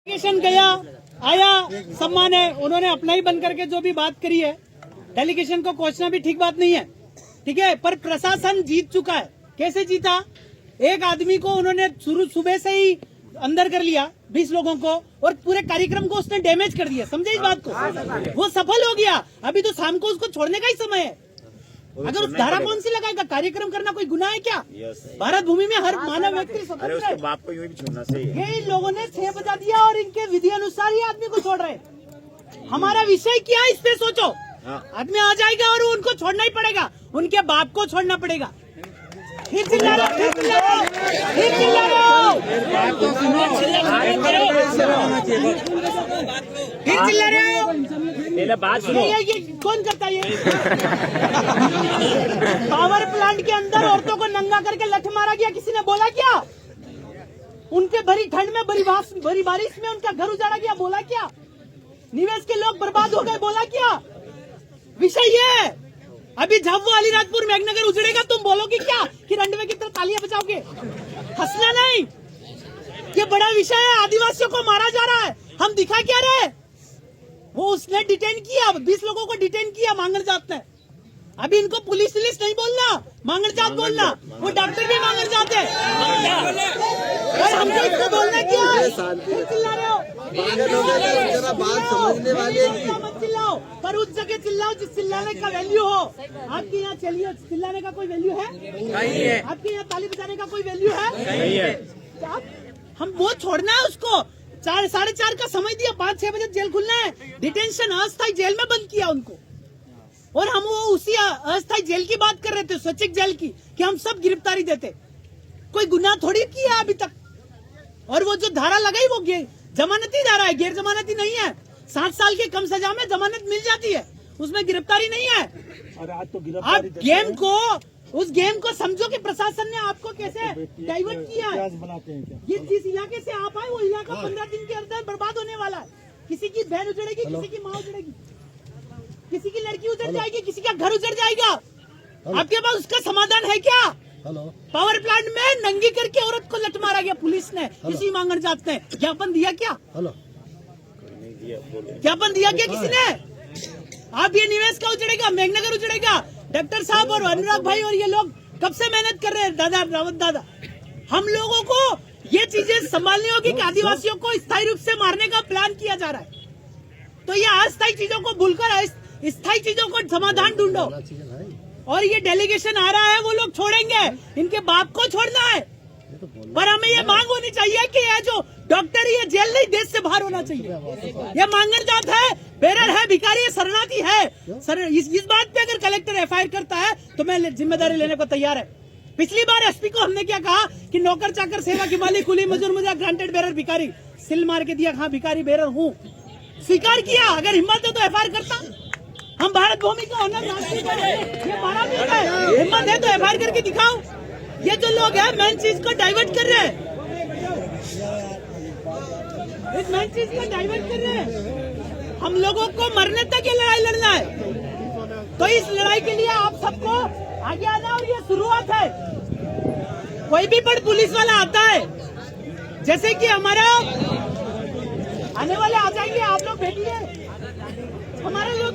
Delegation गया आया सम्मान है, उन्होंने अपना ही बन करके जो भी बात करी है, डेलीगेशन को कोसना भी ठीक बात नहीं है, ठीक है। पर प्रशासन जीत चुका है। कैसे जीता? एक आदमी को उन्होंने सुबह से ही अंदर कर लिया, 20 लोगों को, और पूरे कार्यक्रम को उसने डैमेज कर दिया। समझे इस बात को? वो सफल हो गया। अभी तो शाम को उसको छोड़ने का ही समय है। अगर उस धारा कौन सी लगाएगा? कार्यक्रम करना कोई गुनाह है क्या? भारत भूमि में हर मानव व्यक्ति स्वतंत्र है। बाप को यूं भी छोड़ना चाहिए। ये इन लोगों ने 6 बजा दिया और इनके विधि अनुसार ही आदमी को छोड़ रहे। हमारा विषय क्या है, इस पे सोचो। आदमी आ जाएगा और उनको छोड़ना ही पड़ेगा, उनके बाप को छोड़ना पड़ेगा। फिर चिल्ला रहे हो, फिर चिल्ला रहे हो, फिर चिल्ला रहे हो, फिर चिल्ला रहे हो। पहले बात सुनो। ये कौन करता है? ये पावर प्लांट के अंदर औरतों को नंगा करके लठ मारा गया, किसी ने बोला क्या? उनके भरी ठंड में, भरी बारिश में उनका घर उजाड़ा गया, बोला क्या? निवेश के लोग बर्बाद हो गए, बोला क्या? विषय ये। अभी झाबुआ अलीराजपुर मेघनगर उजड़ेगा, तुम बोलोगे क्या कि रंडवे की तरह तालियां बजाओगे? हंसना नहीं, ये बड़ा विषय है। आदिवासियों को मारा जा रहा है, हम दिखा क्या रहे? वो उसने डिटेन किया, 20 लोगों को डिटेन किया मांगड़ जात ने। अभी इनको पुलिस नहीं बोलना, मांगड़ जात बोलना। वो डॉक्टर भी मांगड़ जाते हैं और हमको इसको बोलना क्या? चिल्ला रहे हो, जरा बात समझने वाले मत चिल्लाओ, पर उस जगह चिल्लाओ जिस चिल्लाने का वैल्यू हो। आपके यहाँ चलिए, चिल्लाने का कोई वैल्यू है? नहीं है। आपके यहाँ ताली बजाने का कोई वैल्यू है? नहीं है। हम वो छोड़ना है उसको। 4 साढ़े 4 का समय दिया, 5-6 बजे जेल खुलना है। डिटेंशन अस्थायी जेल में बंद किया उनको, और हम वो उसी अस्थायी जेल की बात कर रहे थे, स्वैच्छिक जेल की, कि हम सब गिरफ्तारी देते। कोई गुनाह थोड़ी किया अभी तक। और वो जो धारा लगाई वो जमानती धारा है, गैर जमानती नहीं है। 7 साल की कम सजा में जमानत मिल जाती है, उसमें गिरफ्तारी नहीं है। आप गेम को, उस गेम को समझो कि प्रशासन ने आपको कैसे डाइवर्ट किया है। ये जिस इलाके से आप आए, वो इलाका 15 दिन के अंदर बर्बाद होने वाला है। किसी की बहन उजड़ेगी, किसी की माँ उजड़ेगी, किसी की लड़की उजड़ जाएगी, किसी का घर उजड़ जाएगा। आपके पास उसका समाधान है क्या? पावर प्लांट में नंगी करके औरत को लठ मारा गया पुलिस ने, किसी मांगड़ जात ने। ज्ञापन दिया क्या? ज्ञापन दिया क्या किसी ने? आप ये निवेश का उजड़ेगा, मेघनगर उजड़ेगा। डॉक्टर साहब और अनुराग भाई और ये लोग कब से मेहनत कर रहे हैं, दादा रावत दादा। हम लोगों को ये चीजें संभालनी होगी कि आदिवासियों को स्थायी रूप से मारने का प्लान किया जा रहा है। तो ये अस्थायी चीजों को भूलकर स्थायी चीजों को समाधान ढूंढो। और ये डेलीगेशन आ रहा है, वो लोग छोड़ेंगे, इनके बाप को छोड़ना है। पर हमें ये मांग होनी चाहिए कि ये जो डॉक्टर, ये जेल नहीं, देश से बाहर होना चाहिए। ये मांगड़ जात है, बेरर है, भिखारी है, शरणार्थी है। इस बात पे अगर कलेक्टर एफआईआर करता है तो मैं जिम्मेदारी लेने को तैयार है। पिछली बार एसपी को हमने क्या कहा कि नौकर चाकर, सेवा की मालिक, कुली मजदूर, मुझे ग्रांटेड बेरर, भिखारी, सिल मार के दिया, हाँ भिखारी बेरर हूँ, स्वीकार किया। अगर हिम्मत है तो एफआईआर करता। हम भारत भूमि का होना जानते हैं, ये हमारा भी है। हिम्मत है तो एफआईआर करके दिखाओ। ये जो लोग हैं मेन चीज को डाइवर्ट कर रहे हैं, इस मेन चीज को डाइवर्ट कर रहे हैं। हम लोगों को मरने तक ये लड़ाई लड़ना है। तो इस लड़ाई के लिए आप सबको आगे आना, और ये शुरुआत है। कोई भी बड़ पुलिस वाला आता है, जैसे कि हमारा आने वाले आ जाएंगे, आप लोग बैठिए। हमारे लोग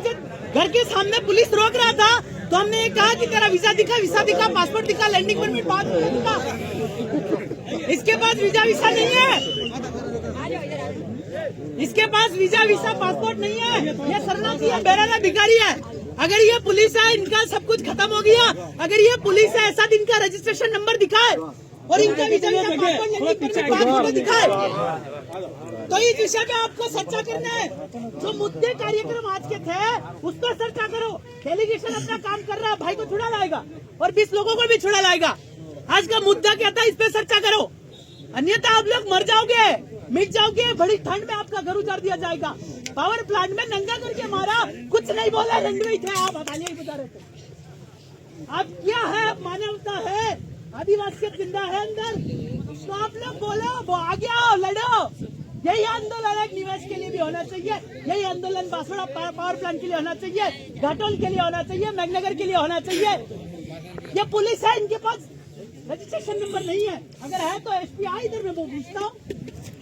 घर के सामने पुलिस रोक रहा था, तो हमने ये कहा कि तेरा वीजा दिखा, पासपोर्ट दिखा, लैंडिंग परमिट दिखा। इसके पास वीजा नहीं है, इसके पास वीजा पासपोर्ट नहीं है। ये शरणार्थी है, बेरर है, भिखारी है। अगर ये पुलिस है, इनका सब कुछ खत्म हो गया। अगर ये पुलिस है, ऐसा दिन का रजिस्ट्रेशन नंबर दिखाए और इनका वीजा पासपोर्ट दिखाए। तो इस विषय में आपको चर्चा करना है। जो मुद्दे कार्यक्रम आज के थे, उस पर चर्चा करो। डेलीगेशन अपना काम कर रहा है, भाई को छुड़ा लाएगा और 20 लोगों को भी छुड़ा लाएगा। आज का मुद्दा क्या था, इस पर चर्चा करो। अन्यथा आप लोग मर जाओगे, मिट जाओगे। बड़ी ठंड में आपका घर उजाड़ दिया जाएगा। पावर प्लांट में नंगा करके मारा, कुछ नहीं बोला, लंडवे थे आप, हटालिए बता रहे थे। अब क्या है, मानवता है, आदिवासियत जिंदा है अंदर। तो आप लोग बोलो, वो आ गया, लड़ो। यही आंदोलन एक निवेश के लिए भी होना चाहिए, यही आंदोलन बांसवाड़ा पावर प्लांट के लिए होना चाहिए, घाटोल के लिए होना चाहिए, मेघनगर के लिए होना चाहिए। ये पुलिस है, इनके पास रजिस्ट्रेशन नंबर नहीं है। अगर है तो एसपी इधर में वो पूछता हूँ,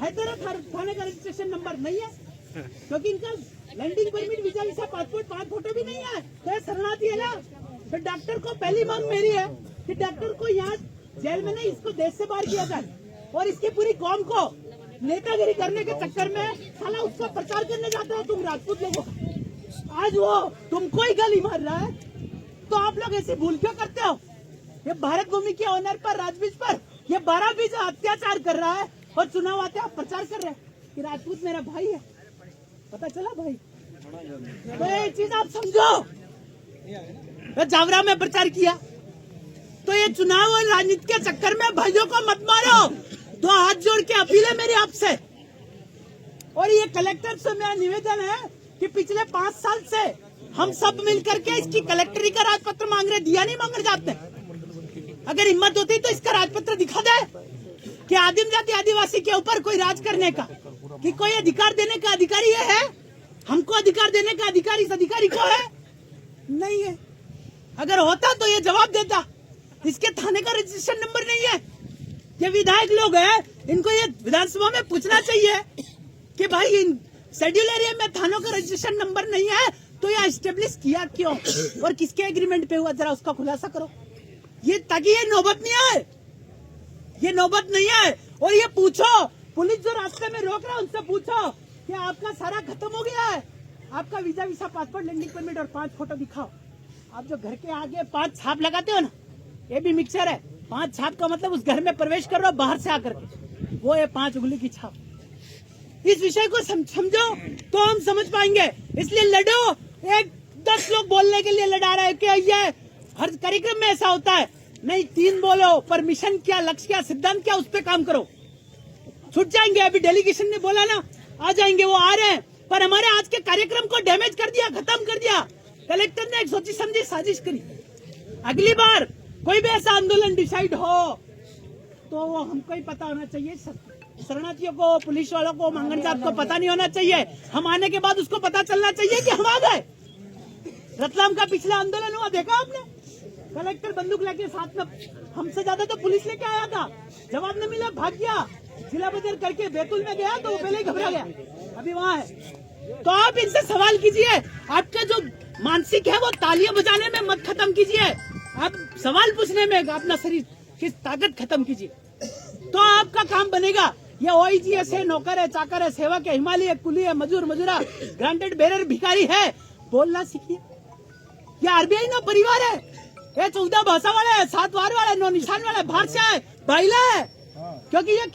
है तेरा थाने का रजिस्ट्रेशन नंबर नहीं है, क्योंकि इनका landing permit, visa, visa, passport, 5 photo भी नहीं है, तो ये शरणार्थी है ना। तो डॉक्टर को पहली मांग मेरी है कि डॉक्टर को यहाँ जेल में नहीं, इसको देश से बाहर किया जाए, और इसकी पूरी कौम को नेतागिरी करने के चक्कर में साला उसका प्रचार करने जाते हो तुम राजपूत लोगों। आज वो तुमको ही गाली मार रहा है, तो आप लोग ऐसी भूल क्यों करते हो? ये भारत भूमि के ऑनर पर, राजबीज पर ये 12 बीज अत्याचार कर रहा है, और चुनाव आते आप प्रचार कर रहे हैं कि राजपूत मेरा भाई है। पता चला भाई? तो ये चीज आप समझो। मैं जावरा में प्रचार किया, तो ये चुनाव और राजनीति के चक्कर में भाइयों को मत मारो। तो हाथ जोड़ के अपील है मेरी आपसे, और ये कलेक्टर से मेरा निवेदन है कि पिछले 5 साल से हम सब मिलकर के इसकी कलेक्टरी का राजपत्र मांग रहे, दिया नहीं मांग जाते। अगर हिम्मत होती तो इसका राजपत्र दिखा दे कि आदिम जाति आदिवासी के ऊपर कोई राज करने का, कि कोई अधिकार देने का अधिकारी ये है, हमको अधिकार देने का अधिकारी इस अधिकारी को है? नहीं है। अगर होता तो ये जवाब देता। इसके थाने का रजिस्ट्रेशन नंबर नहीं है। ये विधायक लोग हैं, इनको ये विधानसभा में पूछना चाहिए कि भाई इन शेड्यूल एरिया में थानों का रजिस्ट्रेशन नंबर नहीं है, तो ये एस्टेब्लिश किया क्यों और किसके एग्रीमेंट पे हुआ, जरा उसका खुलासा करो। ये ताकि ये नौबत नहीं आए, ये नौबत नहीं है। और ये पूछो, पुलिस जो रास्ते में रोक रहा है उनसे पूछो कि आपका सारा खत्म हो गया है, आपका visa, visa, passport, landing permit और 5 फोटो दिखाओ। आप जो घर के आगे 5 छाप लगाते हो ना, ये भी मिक्सचर है। 5 छाप का मतलब उस घर में प्रवेश कर रहे हो बाहर से आकर के, वो है 5 उंगली की छाप। इस विषय को समझो तो हम समझ पाएंगे। इसलिए लड़ो। 10 लोग बोलने के लिए लड़ा रहे हैं कि ये हर कार्यक्रम में ऐसा होता है। नहीं, 3 बोलो, पर मिशन क्या, लक्ष्य क्या, सिद्धांत क्या, उस पर काम करो। छूट जाएंगे। अभी डेलीगेशन ने बोला ना आ जाएंगे, वो आ रहे हैं, पर हमारे आज के कार्यक्रम को डैमेज कर दिया, खत्म कर दिया। कलेक्टर ने एक सोची समझी साजिश करी। अगली बार कोई भी ऐसा आंदोलन डिसाइड हो तो वो हमको ही पता होना चाहिए, शरणार्थियों को, पुलिस वालों को, मंगन साहब को पता नहीं होना चाहिए। हम आने के बाद उसको पता चलना चाहिए कि हम आ गए। रतलाम का पिछला आंदोलन हुआ, देखा आपने? कलेक्टर बंदूक लेके साथ में, हमसे ज्यादा तो पुलिस लेके आया था, जवाब नहीं मिला, भाग गया। जिला बदर करके बैतूल में गया तो वो पहले ही घबरा गया, अभी वहाँ है। तो आप इनसे सवाल कीजिए, आपका जो मानसिक है वो तालियां बजाने में मत खत्म कीजिए, आप सवाल पूछने में अपना शरीर की ताकत खत्म कीजिए, तो आपका काम बनेगा। ये OIGS है, नौकर है, चाकर है, सेवक है, हिमालय है, कुली है, मजूर, मजूरा, ग्रांटेड बेरर, भिखारी है, बोलना सीखिए। ये RBI ना परिवार है, ये 14 भाषा वाला है, 7 वार वाला है, 9 निशान वाला है, बाहर से है, बाइला है, क्योंकि ये